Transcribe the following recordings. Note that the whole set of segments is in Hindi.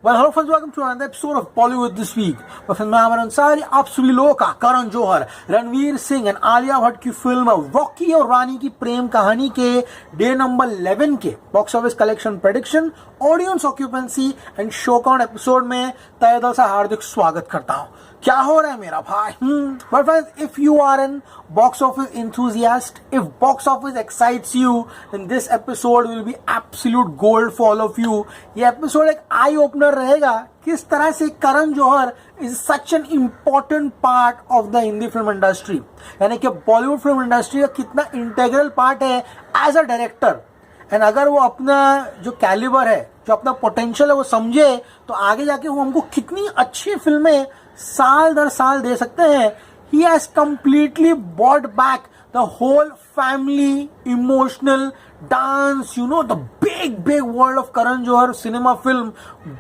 Well, hello friends, welcome to another episode of Bollywood This Week. मैं फिल्म आमिर अंसारी आप सभी लोगों का करण जौहर, रणवीर सिंह एंड आलिया भट्ट की फिल्म रॉकी और रानी की प्रेम कहानी के डे नंबर 11 के box office collection prediction, audience occupancy and show count episode में तहे दिल से हार्दिक स्वागत करता हूँ। क्या हो रहा है मेरा भाई? But friends, if you are an box office enthusiast, if box office excites you, then this episode will be absolute gold for all of you. ये एपिसोड एक आई ओपनर रहेगा किस तरह से Karan Johar is such an important part of the Hindi film industry, यानी कि बॉलीवुड फिल्म इंडस्ट्री का कितना इंटेग्रल पार्ट है एज अ डायरेक्टर। एंड अगर वो अपना जो कैलिबर है, जो अपना पोटेंशियल है वो समझे, तो आगे जाके वो हमको कितनी अच्छी फिल्में साल दर साल दे सकते हैं। He has completely brought back the whole family, emotional dance, the big world of Karan Johar cinema film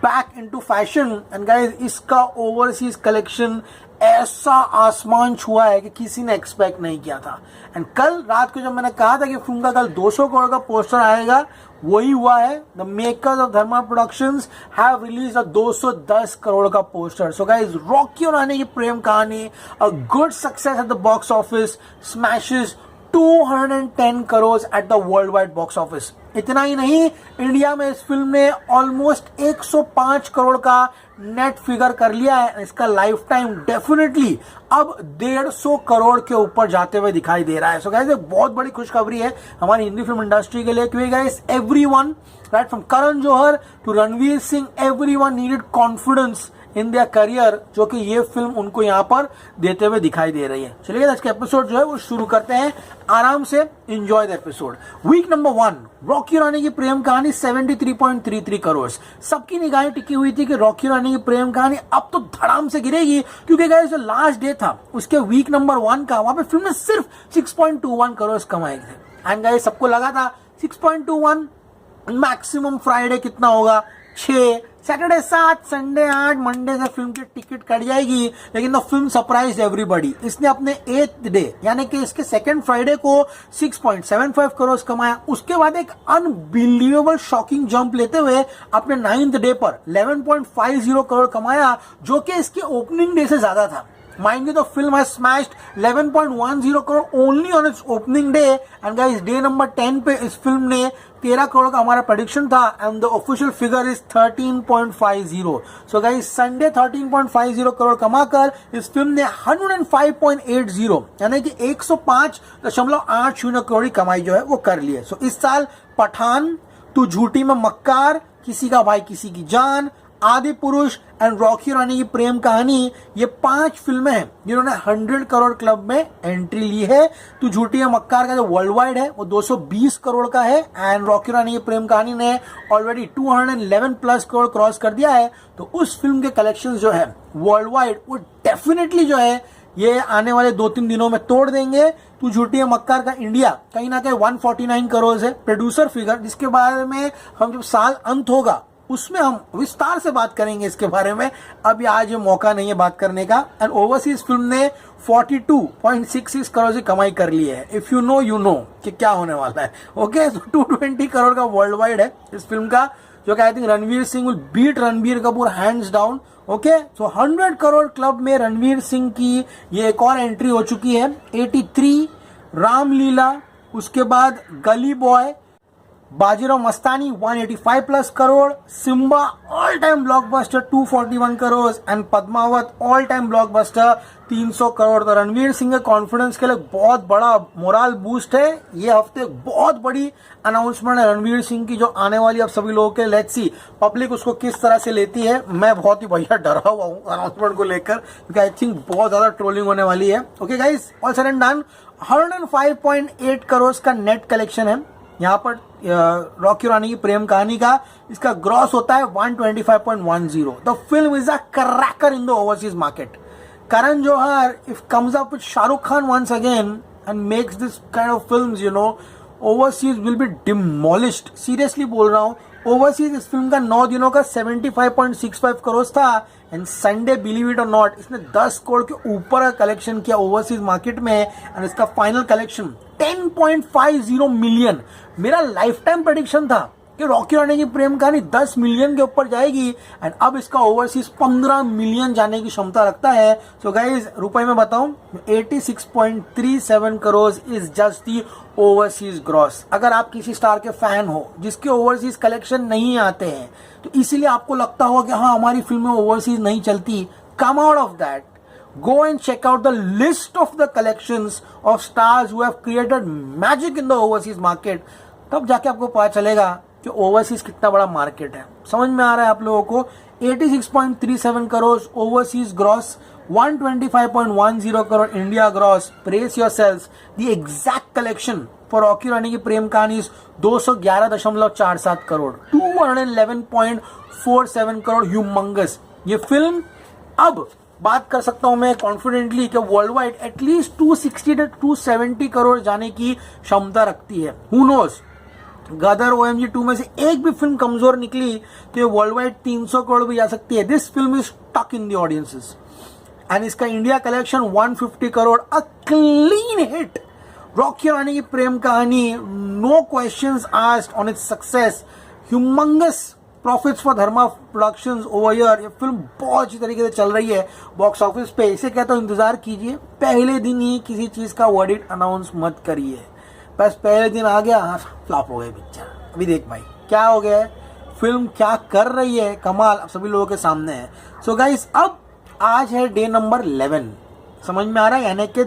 back into fashion. And guys, इसका overseas collection ऐसा आसमान छुआ है कि किसी ने एक्सपेक्ट नहीं किया था। एंड कल रात को जब मैंने कहा था कि फिल्म का कल 200 करोड़ का पोस्टर आएगा, वही हुआ है। The makers of Dharma productions have release a 210 crore का पोस्टर। सो गाइस, रॉकी और रानी की प्रेम कहानी a good success at the box office, smashes 210 crore at the world wide box office. इतना ही नहीं, इंडिया में इस फिल्म ने ऑलमोस्ट 105 करोड़ का नेट फिगर कर लिया है। इसका लाइफ टाइम डेफिनेटली अब 150 करोड़ के ऊपर जाते हुए दिखाई दे रहा है। सो गाइस, एक बहुत बड़ी खुशखबरी है हमारी हिंदी फिल्म इंडस्ट्री के लिए, क्योंकि guys everyone right from Karan Johar to Ranveer Singh, everyone needed confidence in their career, जो कि ये फिल्म उनको यहाँ पर देते हुए दिखाई दे रही है। चलिए आज का एपिसोड जो है वो शुरू करते हैं, आराम से enjoy the episode. Week number 1, Rocky Rani ki Prem कहानी 73.33 करोड़। सबकी निगाहें टिकी हुई थी कि रॉकी रानी की प्रेम कहानी अब तो धड़ाम से गिरेगी, क्योंकि गाइस जो लास्ट डे था उसके वीक नंबर 1 का, वहां पे फिल्म ने सिर्फ 6.21 करोड़ कमाए थे। एंड गाइस सबको लगा था 6.21 मैक्सिमम, फ्राइडे कितना होगा 6, सैटरडे 7, संडे 8, मंडे से फिल्म की टिकट कट जाएगी। लेकिन द फिल्म सरप्राइज एवरीबॉडी। इसने अपने 8th डे यानी कि इसके सेकंड फ्राइडे को 6.75 करोड़ कमाया। उसके बाद एक अनबिलीवेबल शॉकिंग जंप लेते हुए अपने 9th डे पर 11.50 करोड़ कमाया, जो कि इसके ओपनिंग डे से ज्यादा था। Mind you, the film has smashed 11.10 crore only on its opening day. And guys, day number 10 पे इस फिल्म ने 13 करोड़ का हमारा प्रेडिक्शन था, and the official figure is 13.50. So guys, Sunday 13.50 crore कमाकर इस फिल्म ने 105.80 यानी कि 105.80 करोड़ की कमाई जो है वो कर ली है। So इस साल पठान, तू झूठी में मक्कार, किसी का भाई किसी की जान, आदि पुरुष एंड रॉकी रानी की प्रेम कहानी, ये 5 फिल्में हैं जिन्होंने 100 करोड़ क्लब में एंट्री ली है। तो झूठी है मक्कार का जो वर्ल्ड वाइड है वो 220 करोड़ का है, एंड रॉकी रानी की प्रेम कहानी ने ऑलरेडी 211 प्लस करोड़ क्रॉस कर दिया है। तो उस फिल्म के कलेक्शन जो है वर्ल्ड वाइड वो डेफिनेटली जो है ये आने वाले 2-3 दिनों में तोड़ देंगे। तू झूठी है मक्कार का इंडिया कहीं ना कहीं 149 करोड़ है प्रोड्यूसर फिगर, जिसके बारे में हम जब साल अंत होगा उसमें हम विस्तार से बात करेंगे इसके बारे में। अभी आज ये मौका नहीं है बात करने का। एंड ओवरसीज फिल्म ने 42.66 करोड़ की कमाई कर ली है। If you know you know कि क्या होने वाला है। ओके, तो 220 करोड़ का वर्ल्ड वाइड है इस फिल्म का, जो कि I think Ranveer Singh will beat Ranbir Kapoor hands down. Okay, so 100 crore club में रणवीर सिंह की ये एक और एंट्री हो चुकी है। 83, रामलीला, उसके बाद Gully Boy, Bajirao Mastani 185 plus crore, Simmba all time blockbuster 241 crore, and Padmaavat all time blockbuster 300 crore. तो रणवीर सिंह के कॉन्फिडेंस के लिए बहुत बड़ा मोरल बूस्ट है। ये हफ्ते बहुत बड़ी अनाउंसमेंट है रणवीर सिंह की जो आने वाली अब सभी लोगों के। लेट्स सी पब्लिक उसको किस तरह से लेती है। मैं बहुत ही भैया डरा हुआ हूँ अनाउंसमेंट को लेकर, क्योंकि आई थिंक बहुत ज्यादा ट्रोलिंग होने वाली है। Okay guys, all said and done, 105.8 crore का नेट कलेक्शन है यहाँ पर रॉकी रानी की प्रेम कहानी का। इसका ग्रॉस होता है 125.10। The film is a cracker in the overseas market. Karan Johar if comes up with Shahrukh Khan once again and makes this kind of films, overseas will be demolished. Seriously बोल रहा हूँ, ओवरसीज इस फिल्म का 9 दिनों का 75.65 करोड़ था, एंड संडे बिलीव इट और नॉट इसने 10 करोड़ के ऊपर का कलेक्शन किया ओवरसीज मार्केट में। एंड इसका फाइनल कलेक्शन 10.50 मिलियन। मेरा लाइफ टाइम प्रेडिक्शन था कि रॉकी रानी की प्रेम कहानी 10 मिलियन के ऊपर जाएगी एंड अब इसका ओवरसीज 15 मिलियन जाने की क्षमता रखता है। सो गाइज रुपए में बताऊं 86.37 crore is just the overseas gross. अगर आप किसी स्टार के फैन हो जिसके ओवरसीज कलेक्शन नहीं आते हैं तो इसीलिए आपको लगता होगा कि हाँ हमारी फिल्में ओवरसीज नहीं चलती, come out of that, go and check out the list of the collections of stars who have created magic in the overseas market। तब जाके आपको पता चलेगा कि ओवरसीज कितना बड़ा मार्केट है। समझ में आ रहा है आप लोगों को। 86.37 crore overseas gross, 125.10 crore India gross. Brace yourselves, the exact collection for Rocky Rani ki Prem Kahani 211.47 crore, 211.47 crore, humongous. ये फिल्म अब बात कर सकता हूं मैं कॉन्फिडेंटली कि वर्ल्ड वाइड एटलीस्ट 260 से 270 करोड़ जाने की क्षमता रखती है। हु नोज, गदर OMG 2 में से एक भी फिल्म कमजोर निकली तो ये वर्ल्ड वाइड 300 करोड़ भी जा सकती है। This film is tuck in the audiences and इसका India collection 150 crore, a clean hit. Rocky Rani ki Prem Kahani, no questions asked on its success, humongous profits for Dharma Productions over year. ये फिल्म बहुत अच्छी तरीके से चल रही है बॉक्स ऑफिस पे। इसे कहता हूं इंतजार कीजिए, पहले दिन ही किसी चीज का वर्डिक्ट अनाउंस मत करिए। बस पहले दिन आ गया, हाँ फ्लॉप हो गए पिक्चर। अभी देख भाई क्या हो गया है, फिल्म क्या कर रही है, कमाल अब सभी लोगों के सामने है। सो गाइस अब आज है डे नंबर 11, समझ में आ रहा है, यानी कि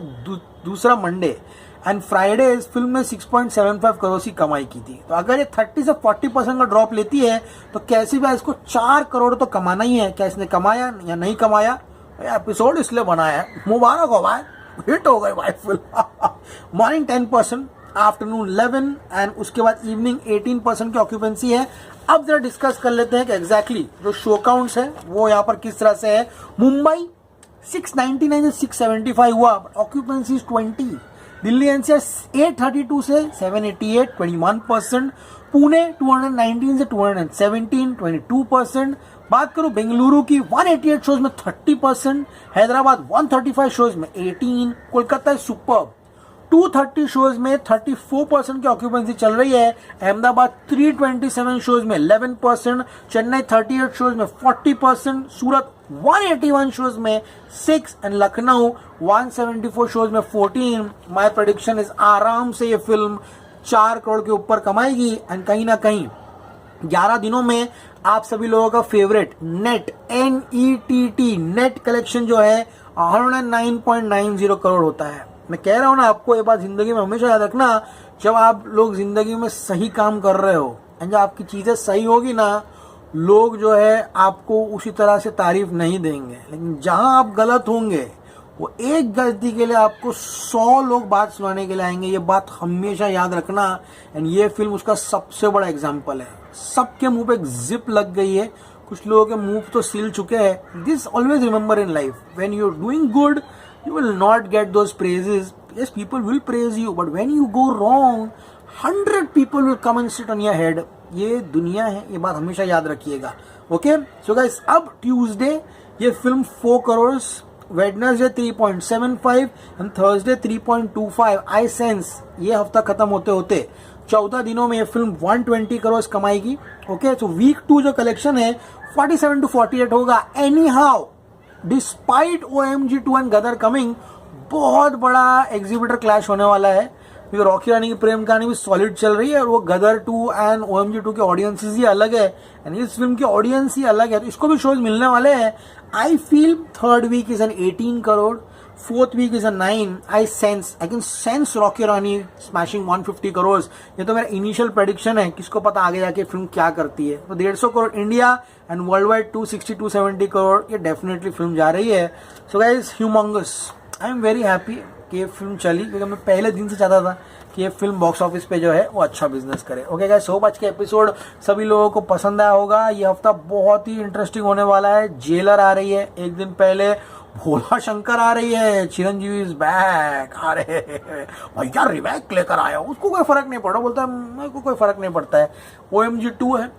दूसरा मंडे एंड फ्राइडे इस फिल्म ने 6.75 करोड़ की कमाई की थी। तो अगर ये 30 से 40% का ड्रॉप लेती है तो कैसी भी इसको 4 करोड़ तो कमाना ही है। क्या इसने कमाया या नहीं कमाया, एपिसोड इसलिए बनाया है, मुबारक हो भाई, हिट हो गई भाई फिल्म। मॉर्निंग 10%, आफ्टरनून 11 एंड उसके बाद इवनिंग 18% की ऑक्यूपेंसी है। अब जरा डिस्कस कर लेते हैं कि एग्जैक्टली जो शो काउंट्स है वो यहाँ पर किस तरह से है। मुंबई 699 से 675 हुआ, ऑक्यूपेंसी 20। दिल्ली एनसीआर 832 से 788, 21%। पुणे 219 से 217, 22%। बात करूं बेंगलुरु की 188 शोज में 30%, हैदराबाद 135 शोज में 18, कोलकाता सुपर 230 शोज में 34% की ऑक्यूपेंसी चल रही है। अहमदाबाद 327 शोज में 11%, चेन्नई 38 शोज में 40%, सूरत 181 शोज में 6 एंड लखनऊ 174 शोज में 14। माय प्रेडिक्शन इज आराम से ये फिल्म 4 करोड़ के ऊपर कमाएगी एंड कहीं ना कहीं 11 दिनों में आप सभी लोगों का favourite net NETT net collection जो है 109.90 करोड़ होता है। मैं कह रहा हूं ना आपको, ये बात जिंदगी में हमेशा याद रखना, जब आप लोग जिंदगी में सही काम कर रहे हो एंड जब आपकी चीजें सही होगी ना, लोग जो है आपको उसी तरह से तारीफ नहीं देंगे, लेकिन जहां आप गलत होंगे वो एक गलती के लिए आपको 100 लोग बात सुनाने के लिए आएंगे। ये बात हमेशा याद रखना एंड ये फिल्म उसका सबसे बड़ा एग्जाम्पल है। सबके मुंह पे एक जिप लग गई है, कुछ लोगों के मुंह तो सिल चुके हैं। This always remember in life, when you are doing good you will not get those praises. Yes, people will praise you, but when you go wrong 100 people will come and sit on your head. ये दुनिया है, ये बात हमेशा याद रखिएगा। ओके सो गाइस अब ट्यूसडे ये film 4 crore, Wednesday 3.75 and Thursday 3.25। I sense ये हफ्ता खत्म होते होते 14 दिनों में ये फिल्म 120 करोड़ कमाएगी। ओके सो वीक 2 जो कलेक्शन है 47 to 48 होगा। Any how despite OMG 2 and Gadar coming, बहुत बड़ा एग्जीबिटर क्लैश होने वाला है क्योंकि रॉकी रानी की प्रेम कहानी भी सॉलिड चल रही है और वो गदर 2 एंड OMG 2 के ऑडियंसेस ही अलग है एंड इस फिल्म की ऑडियंस ही अलग है, तो इसको भी शोज मिलने वाले हैं। I feel third week is an 18 crore, fourth week is a 9। I can sense Rocky Rani smashing 150 crore. ये तो मेरा इनिशियल प्रेडिक्शन है, किसको पता आगे जाके फिल्म क्या करती है। तो 150 crore India and world wide 260-270 crore ये डेफिनेटली फिल्म जा रही है। So guys humongous, I am very happy कि ये फिल्म चली क्योंकि मैं पहले दिन से चाहता था कि ये फिल्म बॉक्स ऑफिस पे जो है वो अच्छा बिजनेस करे। ओके गाइस, होप आज के एपिसोड सभी लोगों को पसंद आया होगा। ये हफ्ता बहुत ही इंटरेस्टिंग होने वाला है। जेलर आ रही है, एक दिन पहले भोला शंकर आ रही है, चिरंजीवी इज बैक। अरे भैया रिबैक लेकर आया, उसको कोई फर्क नहीं पड़ा, बोलता है मेरे को कोई फर्क नहीं पड़ता है। OMG 2 है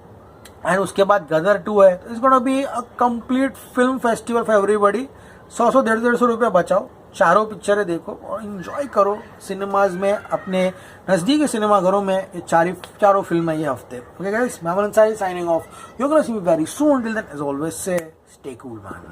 एंड उसके बाद गदर 2 है। It's gonna be a complete film festival for everybody. 100-150 रुपया बचाओ, चारों पिक्चरें देखो और इंजॉय करो सिनेमाज में, अपने नज़दीकी सिनेमाघरों में ये चारों फिल्में ये हफ्ते। ओके गाइस, मैं Aman Ansari signing off. You gonna see me very soon, till then as always say stay cool man.